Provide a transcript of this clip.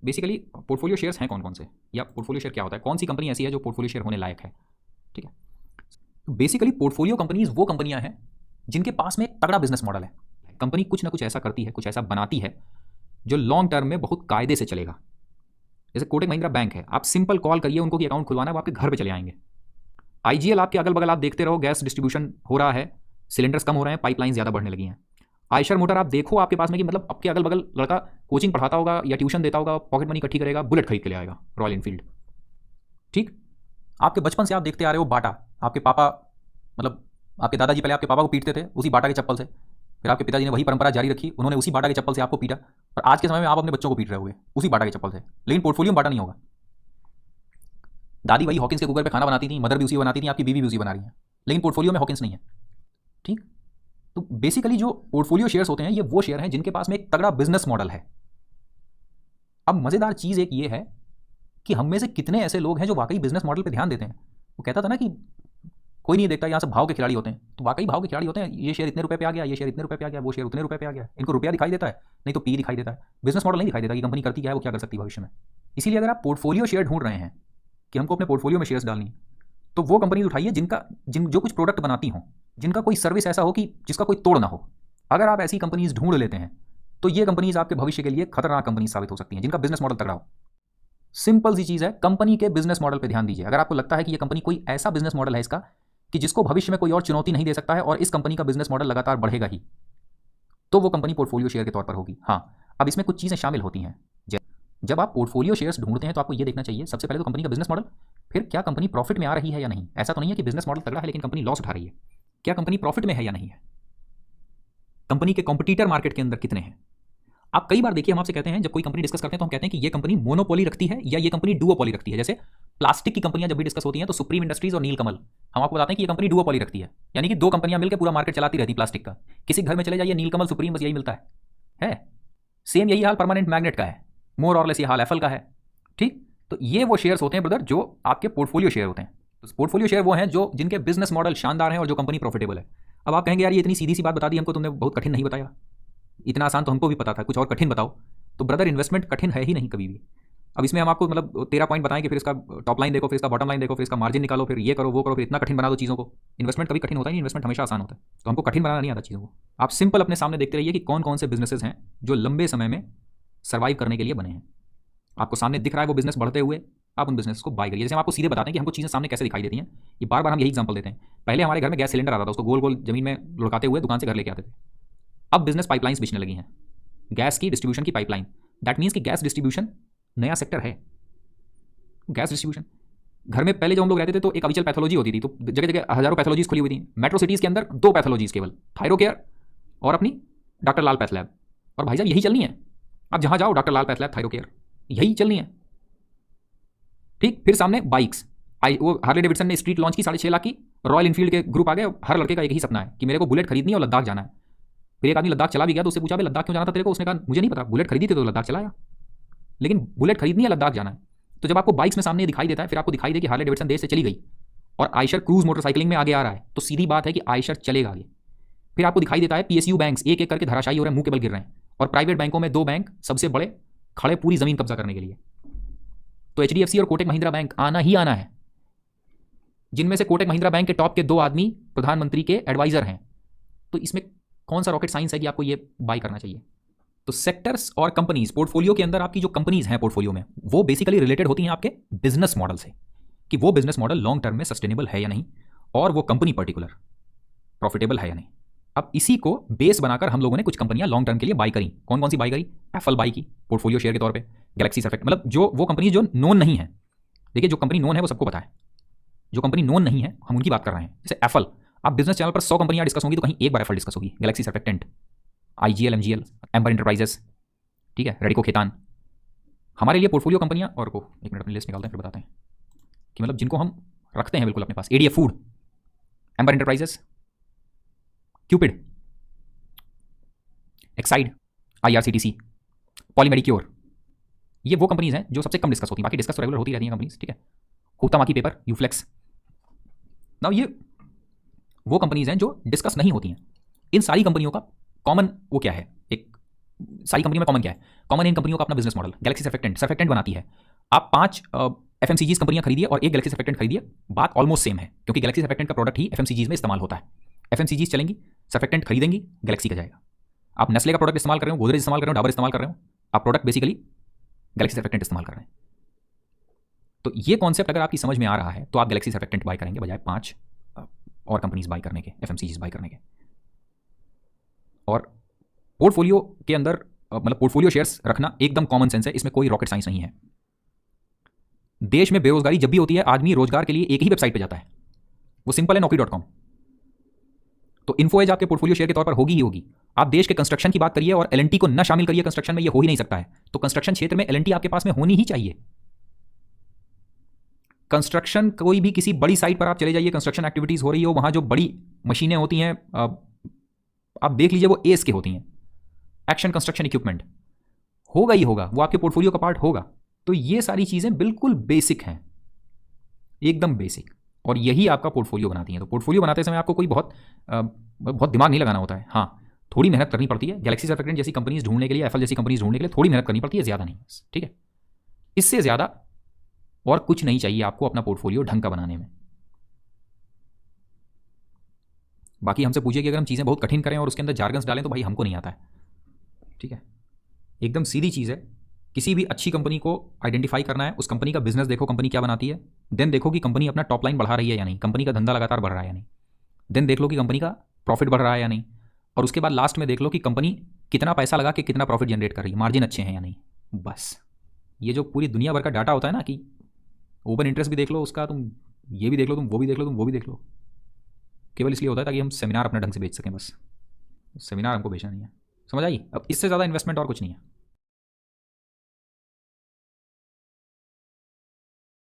Basically portfolio shares हैं कौन कौन से, या पोर्टफोलियो शेयर क्या होता है, कौन सी कंपनी ऐसी है जो पोर्टफोलियो शेयर होने लायक है। ठीक है, बेसिकली पोर्टफोलियो कंपनीज वो कंपनियां हैं जिनके पास में एक तगड़ा बिजनेस मॉडल है। कंपनी कुछ ना कुछ ऐसा करती है, कुछ ऐसा बनाती है जो लॉन्ग टर्म में बहुत कायदे से चलेगा। जैसे कोटक महिंद्रा बैंक है, आप सिंपल कॉल करिए उनको कि अकाउंट खुलवाना है, वो आपके घर पे चले आएंगे। आईजीएल आपके अगल बगल आप देखते रहो, गैस डिस्ट्रीब्यूशन हो रहा है, सिलेंडर्स कम हो रहे हैं, पाइपलाइन ज़्यादा बढ़ने लगी हैं। आयशर मोटर आप देखो आपके पास में कि मतलब आपके अगल बगल लड़का कोचिंग पढ़ाता होगा या ट्यूशन देता होगा, पॉकेट मनी इकट्ठी करेगा, बुलेट खरीद के ले आएगा, रॉयल इनफील्ड। ठीक, आपके बचपन से आप देखते आ रहे हो बाटा, आपके पापा मतलब आपके दादाजी पहले आपके पापा को पीटते थे उसी बाटा के चप्पल से, फिर आपके पिताजी ने वही परंपरा जारी रखी, उन्होंने उसी बाटा के चप्पल से आपको पीटा, और आज के समय में आप अपने बच्चों को पीट रहे होगे उसी बाटा के चप्पल से, लेकिन पोर्टफोलियो में बाटा नहीं होगा। दादी वही हॉकिंस के कुकर पे खाना बनाती थी, मदर भी उसी बनाती थी, आपकी बीवी भी उसी बना रही है, लेकिन पोर्टफोलियो में हॉकिंस नहीं है। ठीक, तो बेसिकली जो पोर्टफोलियो शेयर्स होते हैं ये वो शेयर हैं जिनके पास में एक तगड़ा बिजनेस मॉडल है। अब मजेदार चीज एक ये है कि हम में से कितने ऐसे लोग हैं जो वाकई बिजनेस मॉडल पे ध्यान देते हैं। वो कहता था ना कि कोई नहीं देखता, यहाँ सब भाव के खिलाड़ी होते हैं, तो वाकई भाव के खिलाड़ी होते हैं। ये शेयर इतने रुपए पे आ गया, ये शेयर इतने रुपए पे आ गया, वो शेयर उतने रुपए पे आ गया, इनको रुपया दिखाई देता है, नहीं तो पी दिखाई देता है, बिजनेस मॉडल नहीं दिखाई देता कि कंपनी करती क्या है, वो क्या कर सकती है भविष्य में। इसीलिए अगर आप पोर्टफोलियो शेयर ढूंढ रहे हैं कि हमको अपने पोर्टफोलियो में शेयर्स डालनी है, तो वो कंपनीज उठाइए जो कुछ प्रोडक्ट बनाती हों, जिनका कोई सर्विस ऐसा हो कि जिसका कोई तोड़ ना हो। अगर आप ऐसी कंपनीज ढूंढ लेते हैं तो ये कंपनीज आपके भविष्य के लिए खतरनाक कंपनी साबित हो सकती हैं, जिनका बिजनेस मॉडल तगड़ा हो। सिंपल सी चीज है, कंपनी के बिजनेस मॉडल पे ध्यान दीजिए। अगर आपको लगता है कि ये कंपनी कोई ऐसा बिजनेस मॉडल है इसका कि जिसको भविष्य में कोई और चुनौती नहीं दे सकता है और इस कंपनी का बिजनेस मॉडल लगातार बढ़ेगा ही, तो वो कंपनी पोर्टफोलियो शेयर के तौर पर होगी। हाँ, अब इसमें कुछ चीजें शामिल होती हैं। जब आप पोर्टफोलियो शेयर्स ढूंढते हैं तो आपको ये देखना चाहिए सबसे पहले तो कंपनी का बिजनेस मॉडल, फिर क्या कंपनी प्रॉफिट में आ रही है या नहीं। ऐसा तो नहीं है कि बिजनेस मॉडल तगड़ा है लेकिन कंपनी लॉस उठा रही है। क्या कंपनी प्रॉफिट में है या नहीं है, कंपनी के कॉम्पिटिटर मार्केट के अंदर कितने हैं। आप कई बार देखिए, हम आपसे कहते हैं जब कोई कंपनी डिस्कस करते हैं तो हम कहते हैं कि ये कंपनी मोनोपोली रखती है या ये कंपनी डुओपोली रखती है। जैसे प्लास्टिक की कंपनियां जब भी डिस्कस होती हैं तो सुप्रीम इंडस्ट्रीज और नीलकमल, हम आपको बताते हैं कि ये कंपनी डुओपोली रखती है, यानी कि दो कंपनियां मिलकर पूरा मार्केट चलाती रहती प्लास्टिक का। किसी घर में चले जाइए, नीलकमल सुप्रीम बस यही मिलता है। सेम यही हाल परमानेंट मैग्नेट का है, मोर और लेस ये हाल एफएल का है। ठीक, तो ये वो शेयर्स होते हैं ब्रदर जो आपके पोर्टफोलियो शेयर होते हैं। तो पोर्टफोलियो शेयर वो हैं जो जिनके बिजनेस मॉडल शानदार हैं और जो कंपनी प्रॉफिटेबल है। अब आप कहेंगे यार ये इतनी सीधी सी बात बता दी हमको, तुमने बहुत कठिन नहीं बताया। इतना आसान तो हमको भी पता था, कुछ और कठिन बताओ। तो ब्रदर इन्वेस्टमेंट कठिन है ही नहीं कभी भी। अब इसमें हम आपको मतलब 13 पॉइंट बताएं कि फिर इसका टॉप लाइन देखो, फिर इसका बॉटम लाइन देखो, फिर इसका मार्जिन निकालो, फिर ये करो वो करो, फिर इतना कठिन बना दो चीज़ों को। इन्वेस्टमेंट कभी कठिन होता नहीं, इन्वेस्टमेंट हमेशा आसान होता है। तो हमको कठिन बनाना नहीं आता चीज़ों को। आप सिंपल अपने सामने देखते रहिए कि कौन कौन से बिजनेसेस हैं जो लंबे समय में सर्वाइव करने के लिए बने हैं। आपको सामने दिख रहा है वो बिजनेस बढ़ते हुए, आप उन बिजनेस को बाय करिए। जैसे हम आपको सीधे बताते हैं कि हमको चीज़ें सामने कैसे दिखाई देती हैं, ये बार बार हम यही एग्जांपल देते हैं। पहले हमारे घर में गैस सिलेंडर आता था, उसको गोल गोल जमीन में लुढ़काते हुए दुकान से घर लेके आते थे। अब बिजनेस पाइपलाइंस बिछने लगी हैं, गैस की डिस्ट्रीब्यूशन की पाइपलाइन। दैट मीन्स कि गैस डिस्ट्रीब्यूशन नया सेक्टर है। गैस डिस्ट्रीब्यूशन, घर में पहले जब हम लोग रहते थे तो एक अविचल पैथोलॉजी होती थी, तो जगह जगह हजारों पैथोलॉजीज खुली हुई थी। मेट्रो सिटीज़ के अंदर 2 पैथोलॉजीज केवल, थायरो केयर और अपनी डॉक्टर लाल पैथ लैब। और भाई साहब यही चलनी है, आप जहाँ जाओ डॉक्टर लाल पैथ लैब, थायरो केयर, यही चलनी है। ठीक, फिर सामने बाइक्स, वो हार्ले डेविडसन ने स्ट्रीट लॉन्च की 6.5 लाख की, रॉयल इनफील्ड के ग्रुप आ गए। हर लड़के का एक ही सपना है कि मेरे को बुलेट खरीदनी है और लद्दाख जाना है। फिर एक आदमी लद्दाख चला भी गया तो उससे पूछा भाई लद्दाख क्यों जाना था तेरे को, उसने कहा मुझे नहीं पता, बुलेट खरीदी थी तो लद्दाख चलाया, लेकिन बुलेट खरीदनी है, लद्दाख जाना है। तो जब आपको बाइक्स में सामने दिखाई देता है, फिर आपको दिखाई दे कि हार्ले डेविडसन देश से चली गई और आयशर क्रूज मोटरसाइकिलिंग में आगे आ रहा है, तो सीधी बात है कि आयशर चलेगा आगे। फिर आपको दिखाई देता है पीएसयू बैंक्स एक एक करके धराशायी हो रहे हैं, मुंह के बल गिर रहे हैं, और प्राइवेट बैंकों में 2 बैंक सबसे बड़े खड़े पूरी जमीन कब्जा करने के लिए। तो एचडीएफसी और कोटक महिंद्रा बैंक आना ही आना है, जिनमें से कोटक महिंद्रा बैंक के टॉप के 2 आदमी प्रधानमंत्री के एडवाइजर हैं। तो इसमें कौन सा रॉकेट साइंस है कि आपको ये बाय करना चाहिए। तो सेक्टर्स और कंपनीज पोर्टफोलियो के अंदर आपकी जो कंपनीज हैं पोर्टफोलियो में, वो बेसिकली रिलेटेड होती हैं आपके बिजनेस मॉडल से, कि वो बिजनेस मॉडल लॉन्ग टर्म में सस्टेनेबल है या नहीं, और वो कंपनी पर्टिकुलर प्रॉफिटेबल है या नहीं। अब इसी को बेस बनाकर हम लोगों ने कुछ कंपनियां लॉन्ग टर्म के लिए बाय करी। कौन कौन सी बाय करी, एफएल बाय की पोर्टफोलियो शेयर के तौर पे, गैलेक्सी सर्फेक्ट, मतलब जो वो कंपनी जो नोन नहीं है। देखिए जो कंपनी नोन है वो सबको पता है, जो कंपनी नोन नहीं है हम उनकी बात कर रहे हैं। जैसे एफएल, आप बिजनेस चैनल पर 100 कंपनियां डिस्कस होंगी तो कहीं एक बार एफएल डिस्कस होगी, Galaxy surfactant, IGL, MGL, amber enterprises, ठीक है, रेडिको खेतान। हमारे लिए पोर्टफोलियो कंपनियां, और को एक मिनट अपनी लिस्ट निकालते हैं फिर बताते हैं कि मतलब जिनको हम रखते हैं बिल्कुल अपने पास। ADF food, Amber Enterprises, Cupid, Exide, IRCTC, Polymedicure, ये वो कंपनीज हैं जो सबसे कम डिस्कस होती हैं। बाकी डिस्कस तो रेगुलर होती रहती हैं कंपनीज, ठीक है। हुक्तामाकी पेपर, यूफ्लेक्स। नाउ ये वो कंपनीज हैं जो डिस्कस नहीं होती हैं। इन सारी कंपनियों का कॉमन वो क्या है, एक सारी कंपनी में कॉमन क्या है? कॉमन इन कंपनियों का अपना बिजनेस मॉडल। गैलेक्सी सर्फेक्टेंट बनाती है। आप 5 एफएमसीजीज कंपनियां खरीदिए और एक गैलेक्सी सर्फेक्टेंट खरीदिए, बात ऑलमोस्ट सेम है, क्योंकि गैलेक्सी सर्फेक्टेंट का प्रोडक्ट ही एफएमसीजीज में इस्तेमाल होता है। एफएमसीजीज चलेंगी, सर्फेक्टेंट खरीदेंगी, गैलेक्सी का जाएगा। आप नेस्ले का प्रोडक्ट इस्तेमाल कर रहे हो, गोदरेज इस्तेमाल कर रहे हो, डाबर इस्तेमाल कर रहे हो, आप प्रोडक्ट बेसिकली गैलेक्सी सर्फेक्टेंट इस्तेमाल कर रहे हैं। तो ये कॉन्सेप्ट अगर आपकी समझ में आ रहा है तो आप गैलेक्सी सर्फेक्टेंट बाय करेंगे बजाय 5 और कंपनीज बाय करने के, एफएमसीजीज बाय करने के। और पोर्टफोलियो के अंदर मतलब पोर्टफोलियो शेयर्स रखना एकदम कॉमन सेंस है, इसमें कोई रॉकेट साइंस नहीं है। देश में बेरोजगारी जब भी होती है, आदमी रोजगार के लिए एक ही वेबसाइट पे जाता है, वो सिंपल है, naukri.com। तो इन्फो एज आपके पोर्टफोलियो शेयर के तौर पर होगी ही होगी। आप देश के कंस्ट्रक्शन की बात करिए और एलएनटी को न शामिल करिए कंस्ट्रक्शन में, ये हो ही नहीं सकता है। तो कंस्ट्रक्शन क्षेत्र में एलएनटी आपके पास में होनी ही चाहिए। कंस्ट्रक्शन कोई भी किसी बड़ी साइट पर आप चले जाइए, कंस्ट्रक्शन एक्टिविटीज हो रही हो, वहां जो बड़ी मशीनें होती हैं आप देख लीजिए, वो एस के होती हैं, एक्शन कंस्ट्रक्शन इक्विपमेंट, होगा ही होगा, वो आपके पोर्टफोलियो का पार्ट होगा। तो ये सारी चीजें बिल्कुल बेसिक हैं, एकदम बेसिक, और यही आपका पोर्टफोलियो बनाती हैं। तो पोर्टफोलियो बनाते समय आपको कोई बहुत दिमाग नहीं लगाना होता है। हाँ, थोड़ी मेहनत करनी पड़ती है। गैलेक्सी सर्फेक्टेंट जैसी कंपनीज ढूंढने के लिए, एफएल जैसी कंपनीज ढूंढने के लिए थोड़ी मेहनत करनी पड़ती है, ज्यादा नहीं, ठीक है। इससे ज्यादा और कुछ नहीं चाहिए आपको अपना पोर्टफोलियो ढंग का बनाने में। बाकी हमसे पूछिए कि अगर हम चीज़ें बहुत कठिन करें और उसके अंदर जार्गन्स डालें तो भाई हमको नहीं आता है, ठीक है। एकदम सीधी चीज़ है। किसी भी अच्छी कंपनी को आइडेंटिफाई करना है, उस कंपनी का बिजनेस देखो, कंपनी क्या बनाती है, देन देखो कि कंपनी अपना टॉप लाइन बढ़ा रही है या नहीं, कंपनी का धंधा लगातार बढ़ रहा है या नहीं, देन देख लो कि कंपनी का प्रॉफिट बढ़ रहा है या नहीं, और उसके बाद लास्ट में देख लो कि कंपनी कितना पैसा लगा के कितना प्रॉफिट जनरेट कर रही है, मार्जिन अच्छे हैं या नहीं। बस ये जो पूरी दुनिया भर का डाटा होता है ना, कि ओपन इंटरेस्ट भी देख लो उसका, तुम ये भी देख लो, तुम वो भी देख लो, तुम वो भी देख लो, केवल इसलिए होता है ताकि हम सेमिनार अपना ढंग से बेच सकें। बस सेमिनार हमको बेचना नहीं है, समझ आई। अब इससे ज़्यादा इन्वेस्टमेंट और कुछ नहीं है।